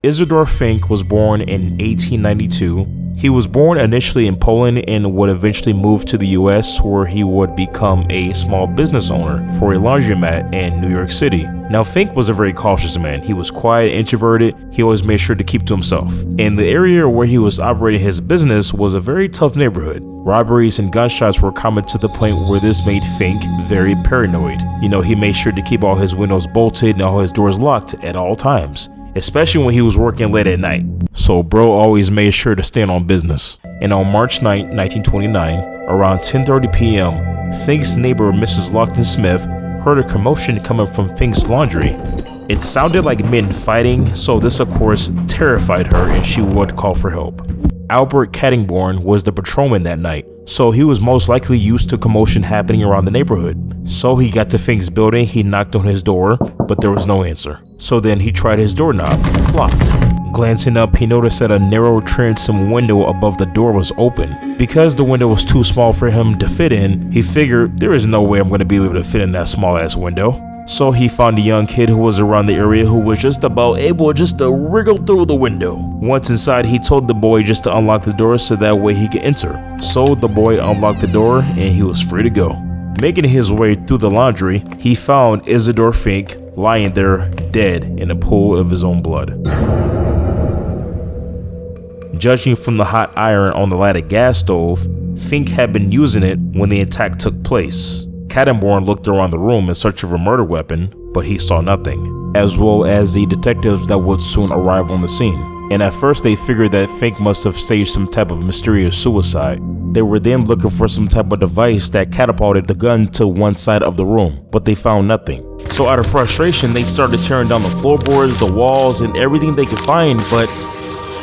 Isidore Fink was born in 1892. He was born initially in Poland and would eventually move to the US, where he would become a small business owner for a laundromat in New York City. Now, Fink was a very cautious man. He was quiet, introverted. He always made sure to keep to himself. And the area where he was operating his business was a very tough neighborhood. Robberies and gunshots were common, to the point where this made Fink very paranoid. He made sure to keep all his windows bolted and all his doors locked at all times, especially when he was working late at night. So bro always made sure to stand on business. And on March 9, 1929, around 10:30 p.m., Fink's neighbor, Mrs. Lockton Smith, heard a commotion coming from Fink's laundry. It sounded like men fighting, so this of course terrified her and she would call for help. Albert Caddingborn was the patrolman that night, so he was most likely used to commotion happening around the neighborhood. So he got to Fink's building, he knocked on his door, but there was no answer. So then he tried his doorknob, locked. Glancing up, he noticed that a narrow transom window above the door was open. Because the window was too small for him to fit in, he figured there is no way I'm going to be able to fit in that small ass window. So he found a young kid who was around the area who was just about able just to wriggle through the window. Once inside, he told the boy just to unlock the door so that way he could enter. So the boy unlocked the door and he was free to go. Making his way through the laundry, he found Isidore Fink lying there dead in a pool of his own blood. Judging from the hot iron on the lighted gas stove, Fink had been using it when the attack took place. Caddingborn looked around the room in search of a murder weapon, but he saw nothing, as well as the detectives that would soon arrive on the scene. And at first they figured that Fink must have staged some type of mysterious suicide. They were then looking for some type of device that catapulted the gun to one side of the room, but they found nothing. So out of frustration, they started tearing down the floorboards, the walls, and everything they could find, but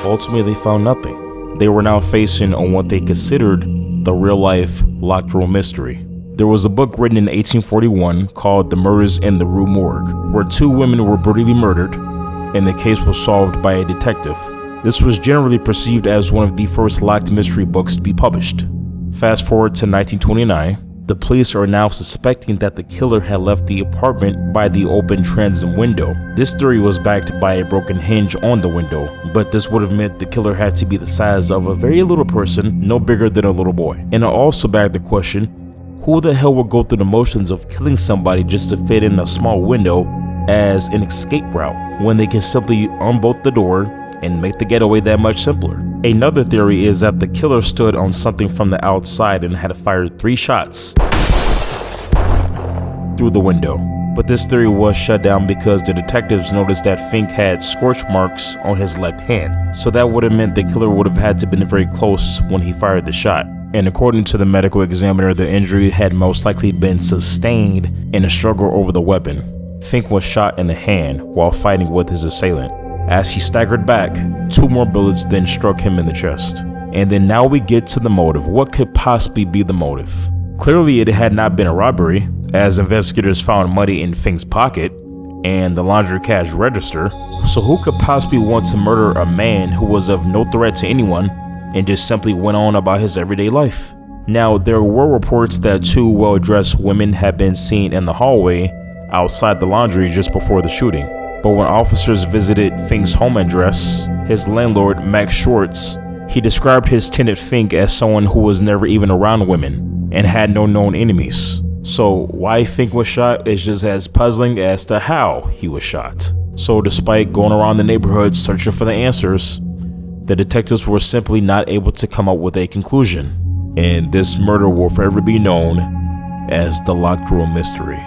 ultimately they found nothing. They were now facing on what they considered the real-life locked room mystery. There was a book written in 1841 called The Murders in the Rue Morgue, where two women were brutally murdered, and the case was solved by a detective. This was generally perceived as one of the first locked mystery books to be published. Fast forward to 1929, the police are now suspecting that the killer had left the apartment by the open transom window. This theory was backed by a broken hinge on the window, but this would have meant the killer had to be the size of a very little person, no bigger than a little boy. And it also backed the question, who the hell would go through the motions of killing somebody just to fit in a small window as an escape route, when they can simply unbolt the door and make the getaway that much simpler? Another theory is that the killer stood on something from the outside and had fired 3 shots through the window. But this theory was shut down because the detectives noticed that Fink had scorch marks on his left hand, so that would have meant the killer would have had to have been very close when he fired the shot. And according to the medical examiner, the injury had most likely been sustained in a struggle over the weapon. Fink was shot in the hand while fighting with his assailant. As he staggered back, 2 more bullets then struck him in the chest. And then now we get to the motive. What could possibly be the motive? Clearly it had not been a robbery, as investigators found money in Fink's pocket and the laundry cash register. So who could possibly want to murder a man who was of no threat to anyone and just simply went on about his everyday life? Now, there were reports that 2 well-dressed women had been seen in the hallway outside the laundry just before the shooting. But when officers visited Fink's home address, his landlord, Max Schwartz, he described his tenant Fink as someone who was never even around women and had no known enemies. So why Fink was shot is just as puzzling as to how he was shot. So despite going around the neighborhood searching for the answers, the detectives were simply not able to come up with a conclusion. And this murder will forever be known as the locked room mystery.